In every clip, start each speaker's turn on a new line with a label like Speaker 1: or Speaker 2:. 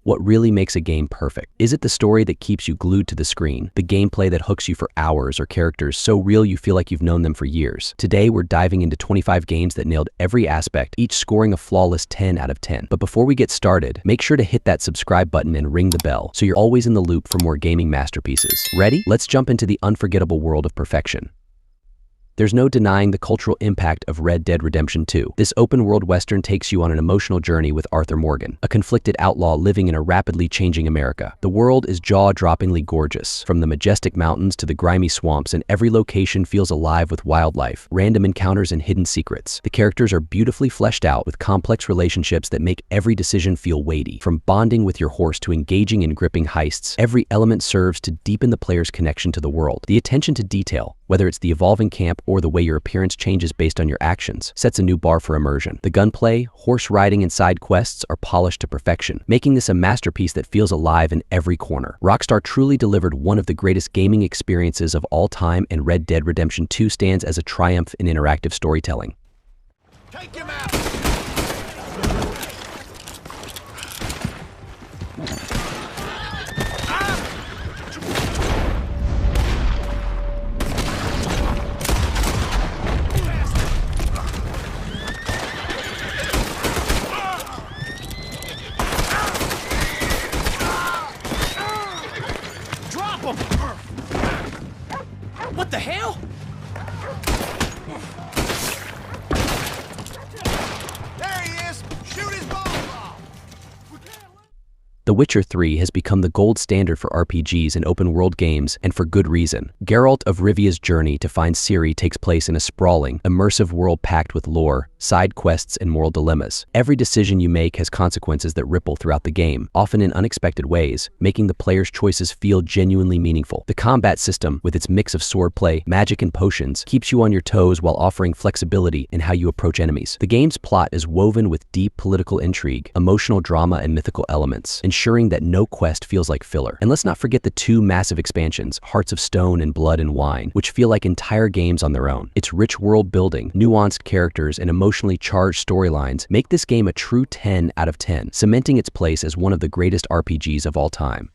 Speaker 1: What really makes a game perfect? Is it the story that keeps you glued to the screen, the gameplay that hooks you for hours, or characters so real you feel like you've known them for years? Today, we're diving into 25 games that nailed every aspect, each scoring a flawless 10 out of 10. But before we get started, make sure to hit that subscribe button and ring the bell so you're always in the loop for more gaming masterpieces. Ready? Let's jump into the unforgettable world of perfection. There's no denying the cultural impact of Red Dead Redemption 2. This open-world western takes you on an emotional journey with Arthur Morgan, a conflicted outlaw living in a rapidly changing America. The world is jaw-droppingly gorgeous, from the majestic mountains to the grimy swamps, and every location feels alive with wildlife, random encounters, and hidden secrets. The characters are beautifully fleshed out with complex relationships that make every decision feel weighty. From bonding with your horse to engaging in gripping heists, every element serves to deepen the player's connection to the world. The attention to detail, whether it's the evolving camp or the way your appearance changes based on your actions, sets a new bar for immersion. The gunplay, horse riding, and side quests are polished to perfection, making this a masterpiece that feels alive in every corner. Rockstar truly delivered one of the greatest gaming experiences of all time, and Red Dead Redemption 2 stands as a triumph in interactive storytelling.
Speaker 2: Take him out!
Speaker 3: What the hell?
Speaker 2: There he is! Shoot his balls off!
Speaker 1: The Witcher 3 has become the gold standard for RPGs and open-world games, and for good reason. Geralt of Rivia's journey to find Ciri takes place in a sprawling, immersive world packed with lore, side quests, and moral dilemmas. Every decision you make has consequences that ripple throughout the game, often in unexpected ways, making the player's choices feel genuinely meaningful. The combat system, with its mix of swordplay, magic, and potions, keeps you on your toes while offering flexibility in how you approach enemies. The game's plot is woven with deep political intrigue, emotional drama, and mythical elements, ensuring that no quest feels like filler. And let's not forget the two massive expansions, Hearts of Stone and Blood and Wine, which feel like entire games on their own. Its rich world building, nuanced characters, and emotionally charged storylines make this game a true 10 out of 10, cementing its place as one of the greatest RPGs of all time.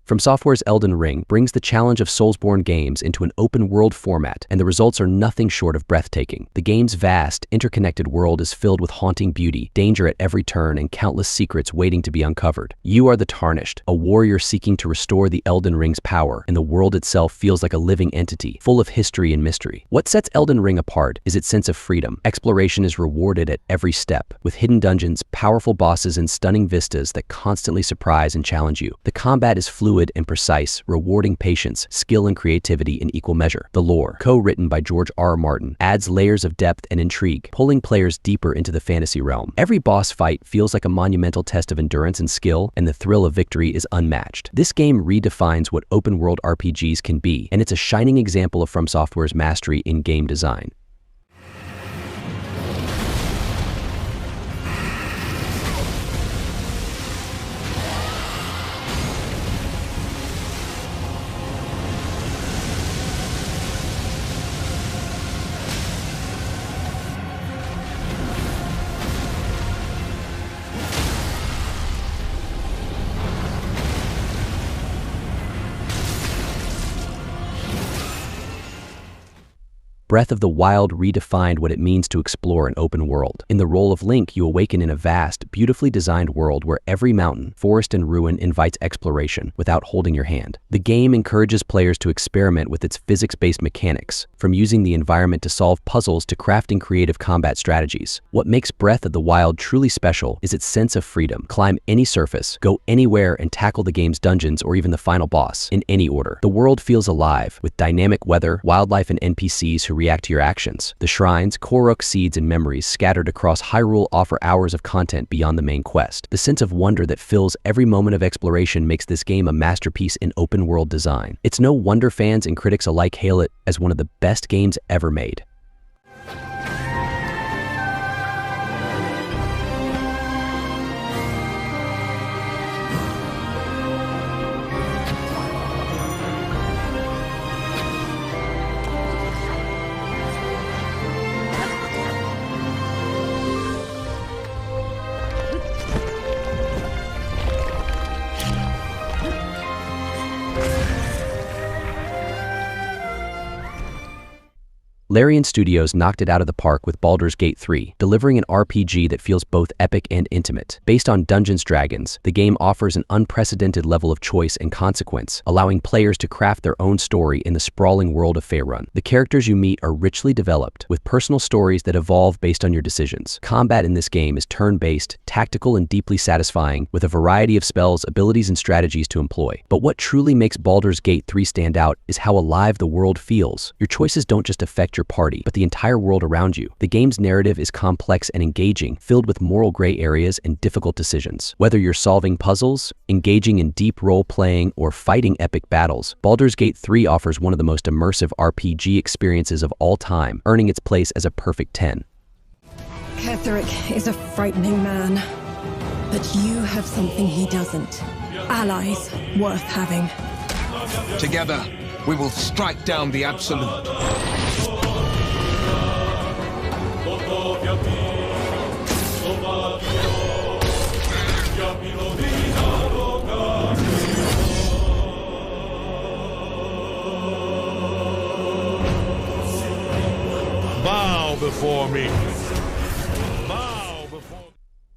Speaker 1: From Software's Elden Ring brings the challenge of Soulsborne games into an open-world format, and the results are nothing short of breathtaking. The game's vast, interconnected world is filled with haunting beauty, danger at every turn, and countless secrets waiting to be uncovered. You are the Tarnished, a warrior seeking to restore the Elden Ring's power, and the world itself feels like a living entity, full of history and mystery. What sets Elden Ring apart is its sense of freedom. Exploration is rewarded at every step, with hidden dungeons, powerful bosses, and stunning vistas that constantly surprise and challenge you. The combat is fluid and precise, rewarding patience, skill, and creativity in equal measure. The lore, co-written by George R. Martin, adds layers of depth and intrigue, pulling players deeper into the fantasy realm. Every boss fight feels like a monumental test of endurance and skill, and the thrill of victory is unmatched. This game redefines what open-world RPGs can be, and it's a shining example of From Software's mastery in game design. Breath of the Wild redefined what it means to explore an open world. In the role of Link, you awaken in a vast, beautifully designed world where every mountain, forest, and ruin invites exploration without holding your hand. The game encourages players to experiment with its physics-based mechanics, from using the environment to solve puzzles to crafting creative combat strategies. What makes Breath of the Wild truly special is its sense of freedom. Climb any surface, go anywhere, and tackle the game's dungeons or even the final boss in any order. The world feels alive, with dynamic weather, wildlife, and NPCs who react to your actions. The shrines, Korok seeds, and memories scattered across Hyrule offer hours of content beyond the main quest. The sense of wonder that fills every moment of exploration makes this game a masterpiece in open-world design. It's no wonder fans and critics alike hail it as one of the best games ever made. Larian Studios knocked it out of the park with Baldur's Gate 3, delivering an RPG that feels both epic and intimate. Based on Dungeons & Dragons, the game offers an unprecedented level of choice and consequence, allowing players to craft their own story in the sprawling world of Faerun. The characters you meet are richly developed, with personal stories that evolve based on your decisions. Combat in this game is turn-based, tactical, and deeply satisfying, with a variety of spells, abilities, and strategies to employ. But what truly makes Baldur's Gate 3 stand out is how alive the world feels. Your choices don't just affect your party, but the entire world around you. The game's narrative is complex and engaging, filled with moral gray areas and difficult decisions. Whether you're solving puzzles, engaging in deep role-playing, or fighting epic battles, Baldur's Gate 3 offers one of the most immersive RPG experiences of all time, earning its place as a perfect 10.
Speaker 3: Ketheric is a frightening man, but you have something he doesn't. Allies worth having.
Speaker 2: Together, we will strike down the Absolute.
Speaker 4: Bow before me.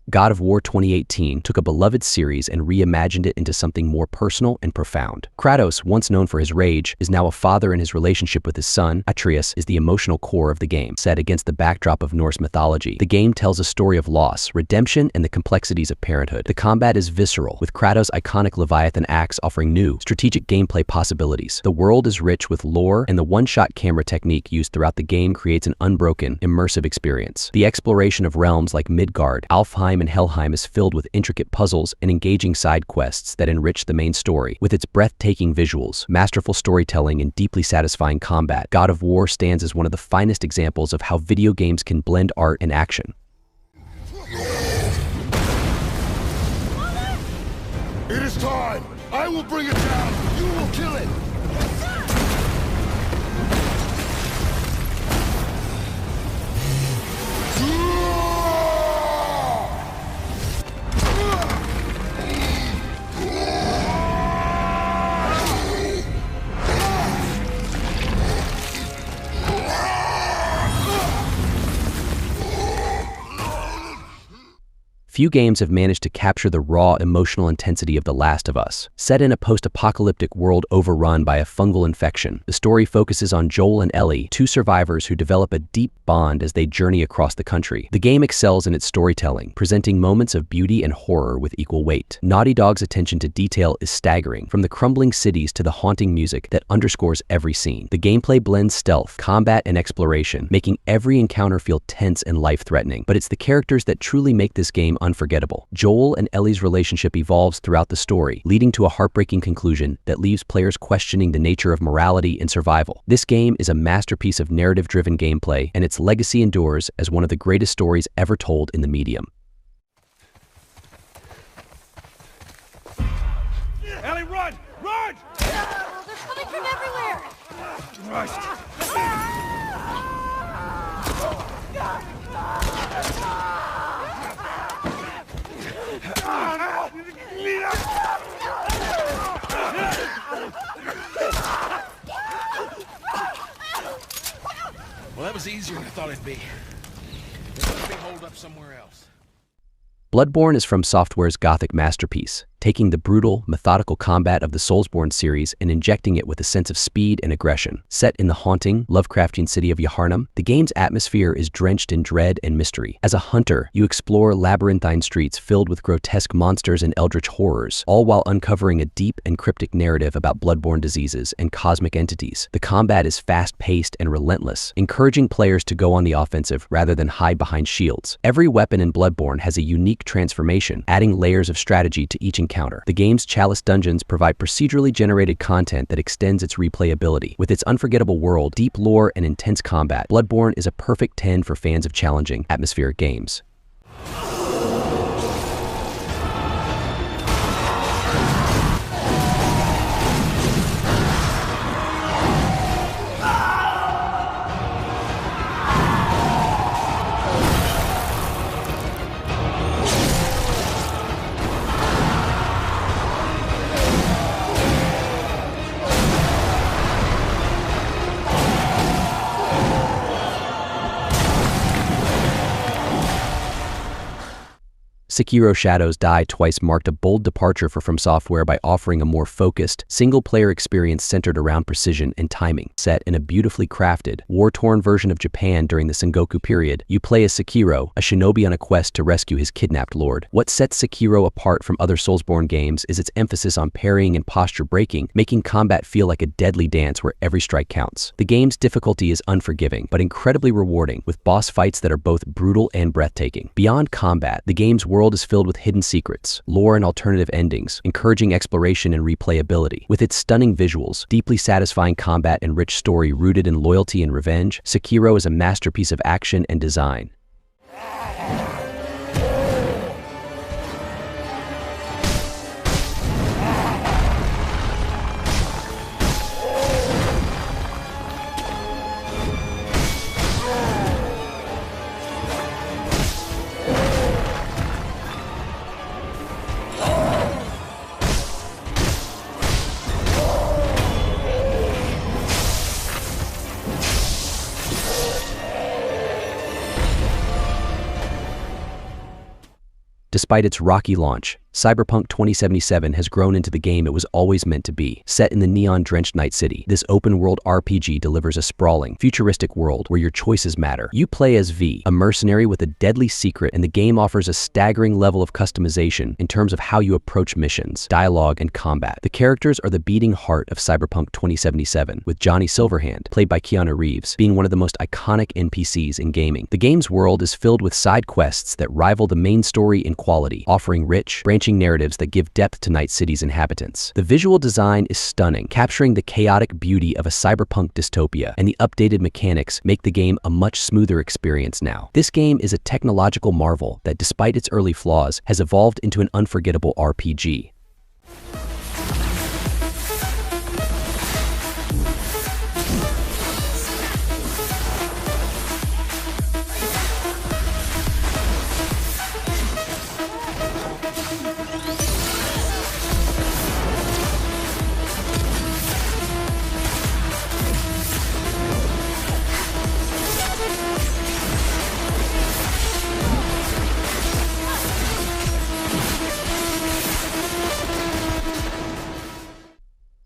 Speaker 1: God of War 2018 took a beloved series and reimagined it into something more personal and profound. Kratos, once known for his rage, is now a father, and his relationship with his son, Atreus, is the emotional core of the game. Set against the backdrop of Norse mythology, the game tells a story of loss, redemption, and the complexities of parenthood. The combat is visceral, with Kratos' iconic Leviathan axe offering new, strategic gameplay possibilities. The world is rich with lore, and the one-shot camera technique used throughout the game creates an unbroken, immersive experience. The exploration of realms like Midgard, Alfheim, and Helheim is filled with intricate puzzles and engaging side quests that enrich the main story. With its breathtaking visuals, masterful storytelling, and deeply satisfying combat, God of War stands as one of the finest examples of how video games can blend art and action.
Speaker 2: It is time! I will bring it down! You will kill it!
Speaker 1: Few games have managed to capture the raw emotional intensity of The Last of Us. Set in a post-apocalyptic world overrun by a fungal infection, the story focuses on Joel and Ellie, two survivors who develop a deep bond as they journey across the country. The game excels in its storytelling, presenting moments of beauty and horror with equal weight. Naughty Dog's attention to detail is staggering, from the crumbling cities to the haunting music that underscores every scene. The gameplay blends stealth, combat, and exploration, making every encounter feel tense and life-threatening. But it's the characters that truly make this game unforgettable. Joel and Ellie's relationship evolves throughout the story, leading to a heartbreaking conclusion that leaves players questioning the nature of morality and survival. This game is a masterpiece of narrative-driven gameplay, and its legacy endures as one of the greatest stories ever told in the medium.
Speaker 4: Ellie, run! Run!
Speaker 5: They're coming from everywhere!
Speaker 4: Christ!
Speaker 2: Well, that was easier than I thought it'd be. There must be hold up somewhere else.
Speaker 1: Bloodborne is From Software's gothic masterpiece, taking the brutal, methodical combat of the Soulsborne series and injecting it with a sense of speed and aggression. Set in the haunting, Lovecraftian city of Yharnam, the game's atmosphere is drenched in dread and mystery. As a hunter, you explore labyrinthine streets filled with grotesque monsters and eldritch horrors, all while uncovering a deep and cryptic narrative about bloodborne diseases and cosmic entities. The combat is fast-paced and relentless, encouraging players to go on the offensive rather than hide behind shields. Every weapon in Bloodborne has a unique transformation, adding layers of strategy to each encounter. The game's Chalice dungeons provide procedurally generated content that extends its replayability. With its unforgettable world, deep lore, and intense combat, Bloodborne is a perfect 10 for fans of challenging, atmospheric games. Sekiro Shadows Die Twice marked a bold departure for From Software by offering a more focused, single-player experience centered around precision and timing. Set in a beautifully crafted, war-torn version of Japan during the Sengoku period, you play as Sekiro, a shinobi on a quest to rescue his kidnapped lord. What sets Sekiro apart from other Soulsborne games is its emphasis on parrying and posture breaking, making combat feel like a deadly dance where every strike counts. The game's difficulty is unforgiving, but incredibly rewarding, with boss fights that are both brutal and breathtaking. Beyond combat, the game's world is filled with hidden secrets, lore, and alternative endings, encouraging exploration and replayability. With its stunning visuals, deeply satisfying combat, and rich story rooted in loyalty and revenge, Sekiro is a masterpiece of action and design. Despite its rocky launch, Cyberpunk 2077 has grown into the game it was always meant to be. Set in the neon-drenched Night City, this open-world RPG delivers a sprawling, futuristic world where your choices matter. You play as V, a mercenary with a deadly secret, and the game offers a staggering level of customization in terms of how you approach missions, dialogue, and combat. The characters are the beating heart of Cyberpunk 2077, with Johnny Silverhand, played by Keanu Reeves, being one of the most iconic NPCs in gaming. The game's world is filled with side quests that rival the main story in quality, offering rich, branching narratives that give depth to Night City's inhabitants. The visual design is stunning, capturing the chaotic beauty of a cyberpunk dystopia, and the updated mechanics make the game a much smoother experience now. This game is a technological marvel that, despite its early flaws, has evolved into an unforgettable RPG.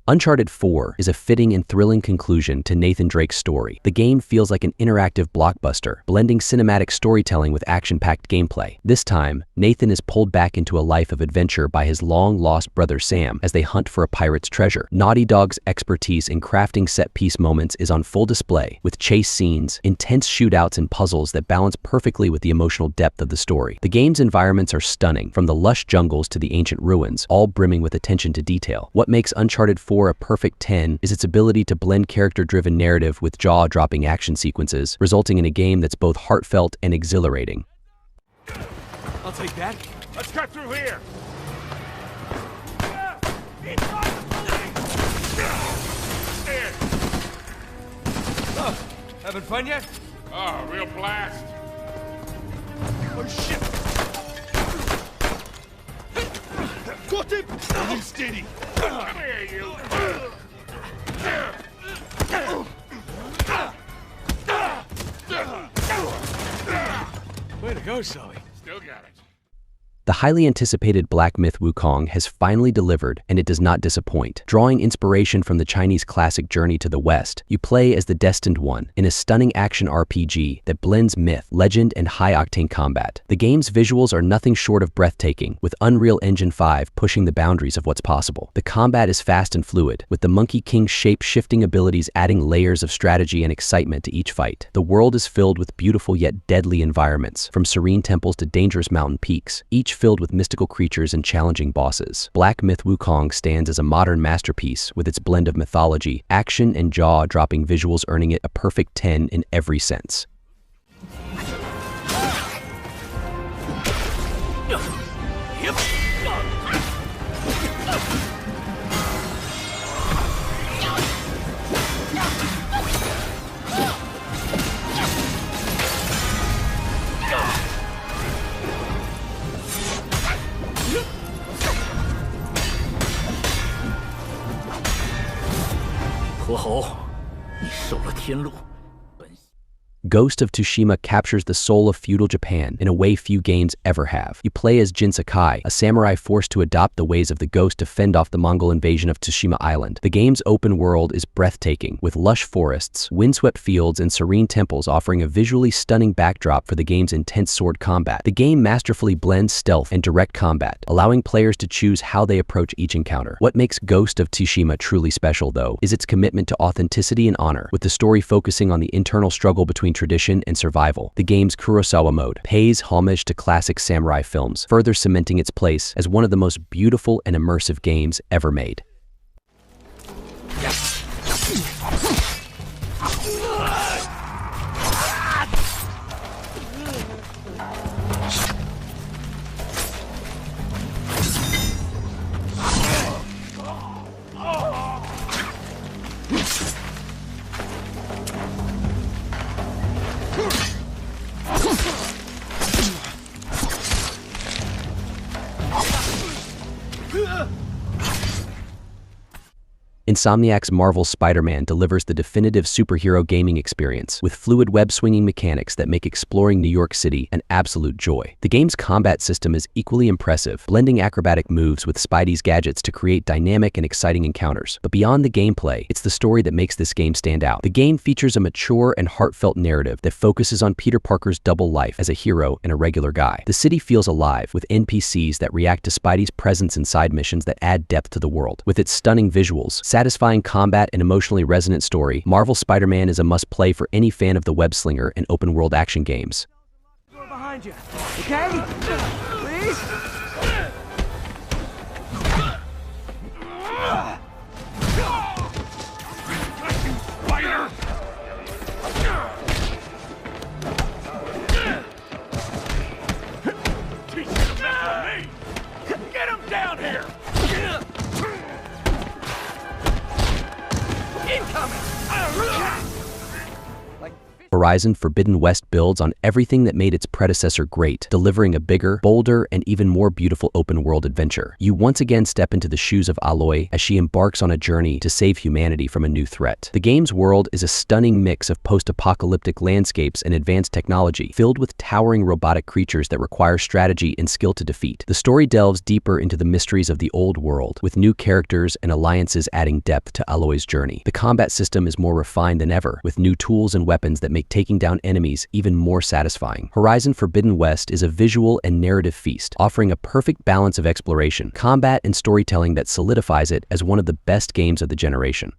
Speaker 1: Uncharted 4 is a fitting and thrilling conclusion to Nathan Drake's story. The game feels like an interactive blockbuster, blending cinematic storytelling with action-packed gameplay. This time, Nathan is pulled back into a life of adventure by his long-lost brother Sam as they hunt for a pirate's treasure. Naughty Dog's expertise in crafting set-piece moments is on full display, with chase scenes, intense shootouts, and puzzles that balance perfectly with the emotional depth of the story. The game's environments are stunning, from the lush jungles to the ancient ruins, all brimming with attention to detail. What makes Uncharted 4 a perfect 10 is its ability to blend character-driven narrative with jaw-dropping action sequences, resulting in a game that's both heartfelt and exhilarating.
Speaker 4: I'll take that. Let's cut through here. Oh, having fun yet?
Speaker 6: Oh, real blast.
Speaker 4: Oh, shit.
Speaker 2: Got him!
Speaker 6: You steady. Come here, you.
Speaker 4: Way to go, Sully.
Speaker 6: Still got it.
Speaker 1: The highly anticipated Black Myth Wukong has finally delivered, and it does not disappoint. Drawing inspiration from the Chinese classic Journey to the West, you play as the Destined One in a stunning action RPG that blends myth, legend, and high-octane combat. The game's visuals are nothing short of breathtaking, with Unreal Engine 5 pushing the boundaries of what's possible. The combat is fast and fluid, with the Monkey King's shape-shifting abilities adding layers of strategy and excitement to each fight. The world is filled with beautiful yet deadly environments, from serene temples to dangerous mountain peaks, each filled with mystical creatures and challenging bosses. Black Myth Wukong stands as a modern masterpiece with its blend of mythology, action, and jaw-dropping visuals, earning it a perfect 10 in every sense. Ghost of Tsushima captures the soul of feudal Japan in a way few games ever have. You play as Jin Sakai, a samurai forced to adopt the ways of the ghost to fend off the Mongol invasion of Tsushima Island. The game's open world is breathtaking, with lush forests, windswept fields, and serene temples offering a visually stunning backdrop for the game's intense sword combat. The game masterfully blends stealth and direct combat, allowing players to choose how they approach each encounter. What makes Ghost of Tsushima truly special, though, is its commitment to authenticity and honor, with the story focusing on the internal struggle between tradition and survival. The game's Kurosawa mode pays homage to classic samurai films, further cementing its place as one of the most beautiful and immersive games ever made. Insomniac's Marvel's Spider-Man delivers the definitive superhero gaming experience, with fluid web-swinging mechanics that make exploring New York City an absolute joy. The game's combat system is equally impressive, blending acrobatic moves with Spidey's gadgets to create dynamic and exciting encounters. But beyond the gameplay, it's the story that makes this game stand out. The game features a mature and heartfelt narrative that focuses on Peter Parker's double life as a hero and a regular guy. The city feels alive, with NPCs that react to Spidey's presence in side missions that add depth to the world. With its stunning visuals, satisfying combat, and emotionally resonant story, Marvel Spider-Man is a must-play for any fan of the web-slinger and open-world action games.
Speaker 4: Door behind you, okay? Please?
Speaker 6: Spider! Teach you to mess with me! Get him down here!
Speaker 1: Horizon Forbidden West builds on everything that made its predecessor great, delivering a bigger, bolder, and even more beautiful open-world adventure. You once again step into the shoes of Aloy as she embarks on a journey to save humanity from a new threat. The game's world is a stunning mix of post-apocalyptic landscapes and advanced technology, filled with towering robotic creatures that require strategy and skill to defeat. The story delves deeper into the mysteries of the old world, with new characters and alliances adding depth to Aloy's journey. The combat system is more refined than ever, with new tools and weapons that make taking down enemies even more satisfying. Horizon Forbidden West is a visual and narrative feast, offering a perfect balance of exploration, combat, and storytelling that solidifies it as one of the best games of the generation.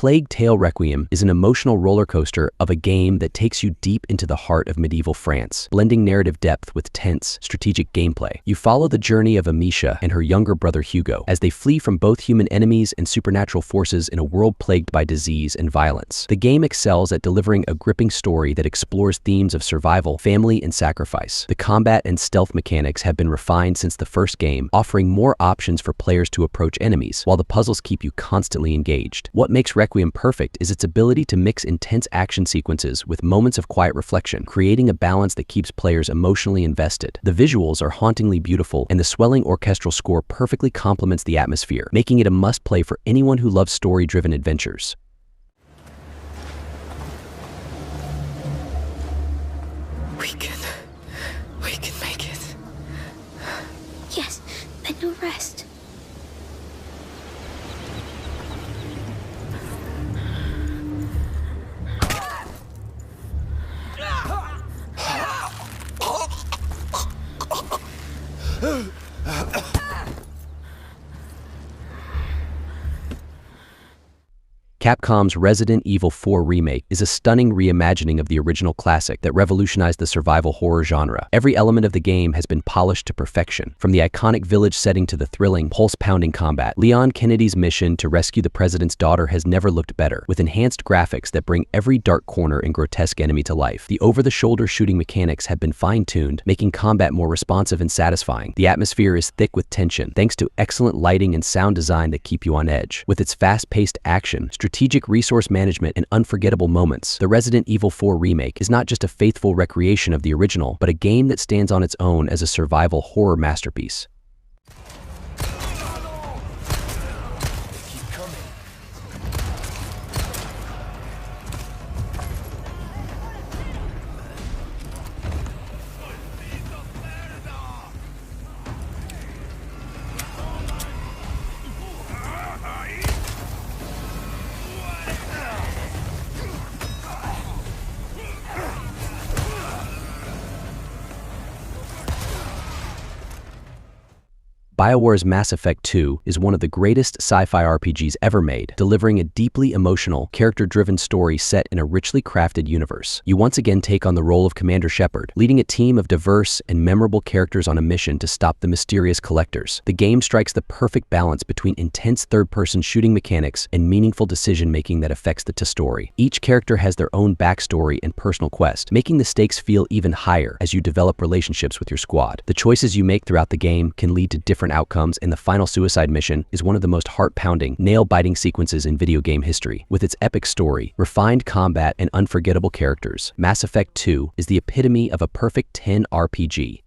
Speaker 1: Plague Tale Requiem is an emotional roller coaster of a game that takes you deep into the heart of medieval France, blending narrative depth with tense, strategic gameplay. You follow the journey of Amicia and her younger brother Hugo as they flee from both human enemies and supernatural forces in a world plagued by disease and violence. The game excels at delivering a gripping story that explores themes of survival, family, and sacrifice. The combat and stealth mechanics have been refined since the first game, offering more options for players to approach enemies, while the puzzles keep you constantly engaged. What makes Requiem perfect is its ability to mix intense action sequences with moments of quiet reflection, creating a balance that keeps players emotionally invested. The visuals are hauntingly beautiful, and the swelling orchestral score perfectly complements the atmosphere, making it a must-play for anyone who loves story-driven adventures.
Speaker 5: We can make it. Yes, but no rest.
Speaker 1: Capcom's Resident Evil 4 Remake is a stunning reimagining of the original classic that revolutionized the survival horror genre. Every element of the game has been polished to perfection, from the iconic village setting to the thrilling, pulse-pounding combat. Leon Kennedy's mission to rescue the president's daughter has never looked better, with enhanced graphics that bring every dark corner and grotesque enemy to life. The over-the-shoulder shooting mechanics have been fine-tuned, making combat more responsive and satisfying. The atmosphere is thick with tension, thanks to excellent lighting and sound design that keep you on edge. With its fast-paced action, strategic resource management, and unforgettable moments, the Resident Evil 4 Remake is not just a faithful recreation of the original, but a game that stands on its own as a survival horror masterpiece. BioWare's Mass Effect 2 is one of the greatest sci-fi RPGs ever made, delivering a deeply emotional, character-driven story set in a richly crafted universe. You once again take on the role of Commander Shepard, leading a team of diverse and memorable characters on a mission to stop the mysterious collectors. The game strikes the perfect balance between intense third-person shooting mechanics and meaningful decision-making that affects the story. Each character has their own backstory and personal quest, making the stakes feel even higher as you develop relationships with your squad. The choices you make throughout the game can lead to different outcomes, and the final suicide mission is one of the most heart-pounding, nail-biting sequences in video game history. With its epic story, refined combat, and unforgettable characters, Mass Effect 2 is the epitome of a perfect 10 RPG.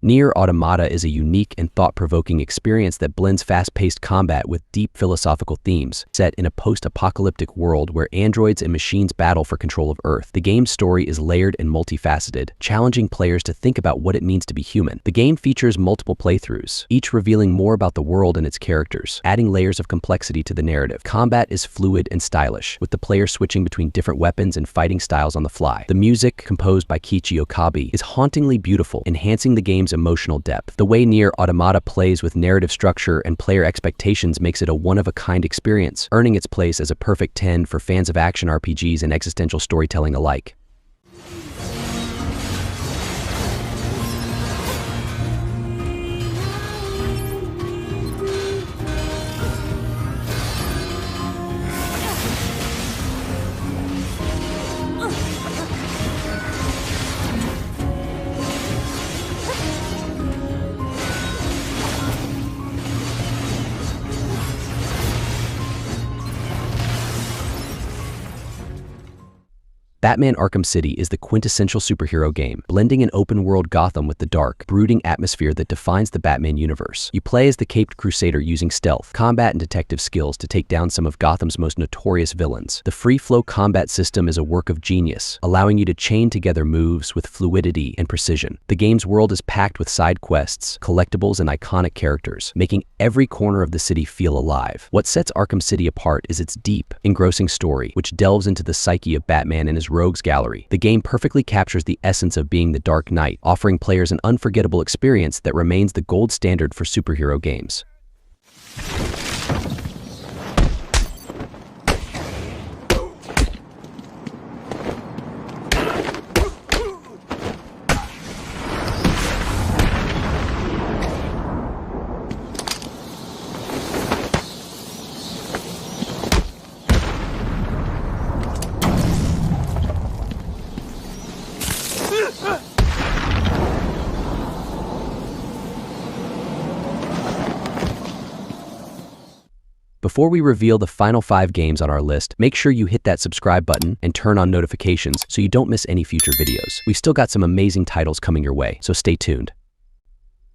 Speaker 1: Nier Automata is a unique and thought-provoking experience that blends fast-paced combat with deep philosophical themes, set in a post-apocalyptic world where androids and machines battle for control of Earth. The game's story is layered and multifaceted, challenging players to think about what it means to be human. The game features multiple playthroughs, each revealing more about the world and its characters, adding layers of complexity to the narrative. Combat is fluid and stylish, with the player switching between different weapons and fighting styles on the fly. The music, composed by Kichi Okabe, is hauntingly beautiful, enhancing the game's emotional depth. The way Nier Automata plays with narrative structure and player expectations makes it a one-of-a-kind experience, earning its place as a perfect 10 for fans of action RPGs and existential storytelling alike. Batman Arkham City is the quintessential superhero game, blending an open-world Gotham with the dark, brooding atmosphere that defines the Batman universe. You play as the caped crusader using stealth, combat, and detective skills to take down some of Gotham's most notorious villains. The free-flow combat system is a work of genius, allowing you to chain together moves with fluidity and precision. The game's world is packed with side quests, collectibles, and iconic characters, making every corner of the city feel alive. What sets Arkham City apart is its deep, engrossing story, which delves into the psyche of Batman and his rogues gallery. The game perfectly captures the essence of being the Dark Knight, offering players an unforgettable experience that remains the gold standard for superhero games. Before we reveal the final 5 games on our list, make sure you hit that subscribe button and turn on notifications so you don't miss any future videos. We've still got some amazing titles coming your way, so stay tuned.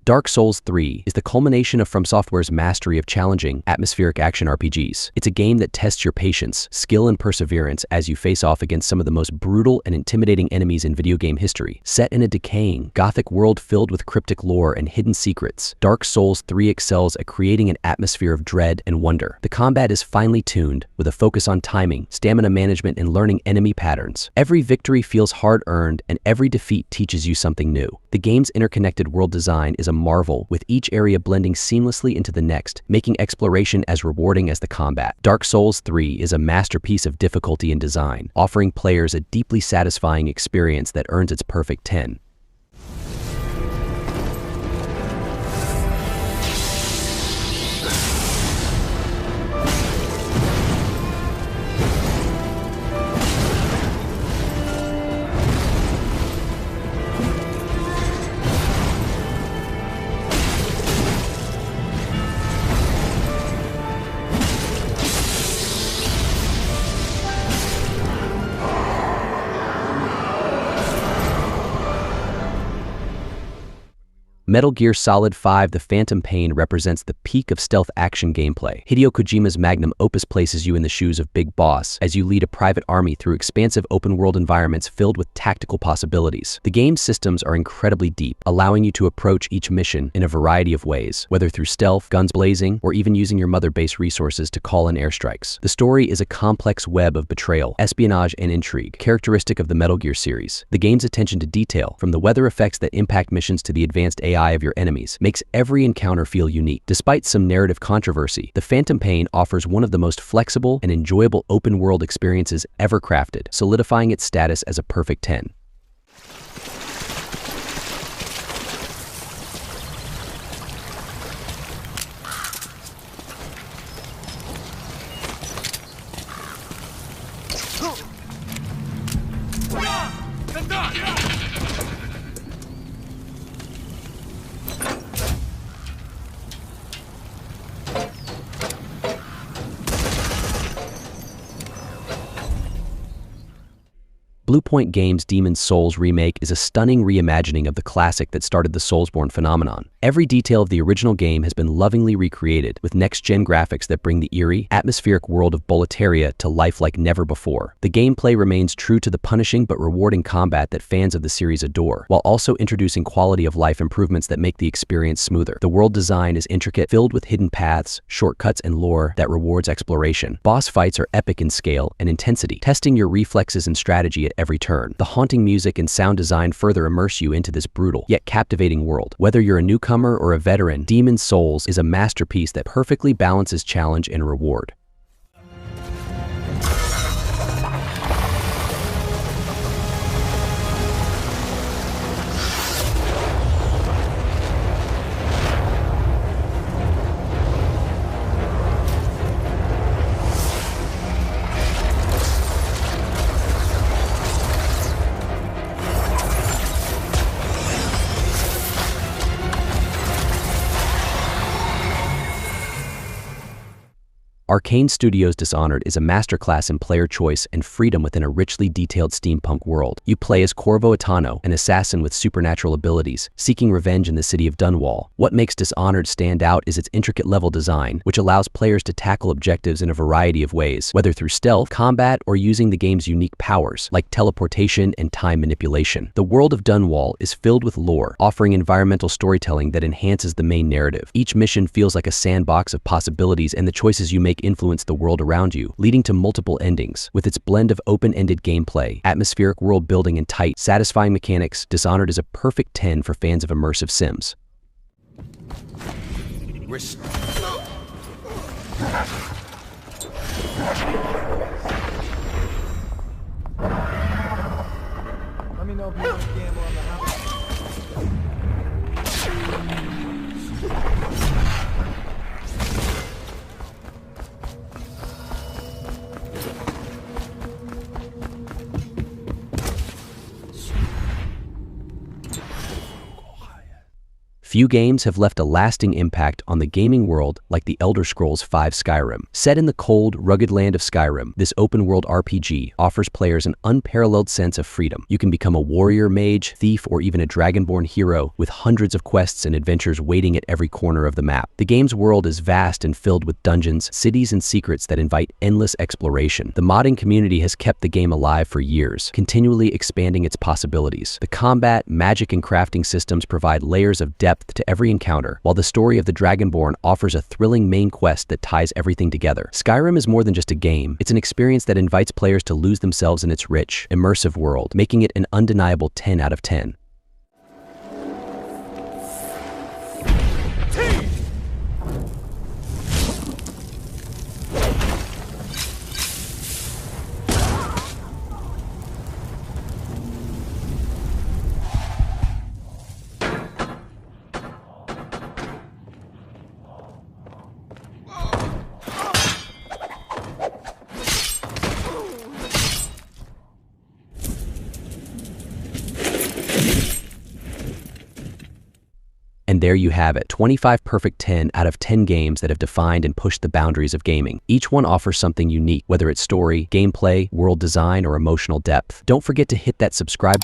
Speaker 1: Dark Souls 3 is the culmination of From Software's mastery of challenging, atmospheric action RPGs. It's a game that tests your patience, skill, and perseverance as you face off against some of the most brutal and intimidating enemies in video game history. Set in a decaying, gothic world filled with cryptic lore and hidden secrets, Dark Souls 3 excels at creating an atmosphere of dread and wonder. The combat is finely tuned, with a focus on timing, stamina management, and learning enemy patterns. Every victory feels hard-earned, and every defeat teaches you something new. The game's interconnected world design is a marvel, with each area blending seamlessly into the next, making exploration as rewarding as the combat. Dark Souls 3 is a masterpiece of difficulty and design, offering players a deeply satisfying experience that earns its perfect 10. Metal Gear Solid 5: The Phantom Pain represents the peak of stealth action gameplay. Hideo Kojima's magnum opus places you in the shoes of Big Boss as you lead a private army through expansive open-world environments filled with tactical possibilities. The game's systems are incredibly deep, allowing you to approach each mission in a variety of ways, whether through stealth, guns blazing, or even using your mother base resources to call in airstrikes. The story is a complex web of betrayal, espionage, and intrigue, characteristic of the Metal Gear series. The game's attention to detail, from the weather effects that impact missions to the advanced AI of your enemies, makes every encounter feel unique. Despite some narrative controversy, The Phantom Pain offers one of the most flexible and enjoyable open-world experiences ever crafted, solidifying its status as a perfect 10. Bluepoint Games' Demon's Souls remake is a stunning reimagining of the classic that started the Soulsborne phenomenon. Every detail of the original game has been lovingly recreated, with next-gen graphics that bring the eerie, atmospheric world of Boletaria to life like never before. The gameplay remains true to the punishing but rewarding combat that fans of the series adore, while also introducing quality-of-life improvements that make the experience smoother. The world design is intricate, filled with hidden paths, shortcuts, and lore that rewards exploration. Boss fights are epic in scale and intensity, testing your reflexes and strategy at every turn. The haunting music and sound design further immerse you into this brutal, yet captivating world. Whether you're a newcomer or a veteran, Demon's Souls is a masterpiece that perfectly balances challenge and reward. Arcane Studios' Dishonored is a masterclass in player choice and freedom within a richly detailed steampunk world. You play as Corvo Attano, an assassin with supernatural abilities, seeking revenge in the city of Dunwall. What makes Dishonored stand out is its intricate level design, which allows players to tackle objectives in a variety of ways, whether through stealth, combat, or using the game's unique powers, like teleportation and time manipulation. The world of Dunwall is filled with lore, offering environmental storytelling that enhances the main narrative. Each mission feels like a sandbox of possibilities, and the choices you make influence the world around you, leading to multiple endings. With its blend of open-ended gameplay, atmospheric world building, and tight, satisfying mechanics, Dishonored is a perfect 10 for fans of immersive sims.
Speaker 7: Let me know if you want to gamble on the house.
Speaker 1: Few games have left a lasting impact on the gaming world like The Elder Scrolls V Skyrim. Set in the cold, rugged land of Skyrim, this open-world RPG offers players an unparalleled sense of freedom. You can become a warrior, mage, thief, or even a dragonborn hero, with hundreds of quests and adventures waiting at every corner of the map. The game's world is vast and filled with dungeons, cities, and secrets that invite endless exploration. The modding community has kept the game alive for years, continually expanding its possibilities. The combat, magic, and crafting systems provide layers of depth to every encounter, while the story of the Dragonborn offers a thrilling main quest that ties everything together. Skyrim is more than just a game. It's an experience that invites players to lose themselves in its rich, immersive world, making it an undeniable 10 out of 10. And there you have it, 25 perfect 10 out of 10 games that have defined and pushed the boundaries of gaming. Each one offers something unique, whether it's story, gameplay, world design, or emotional depth. Don't forget to hit that subscribe button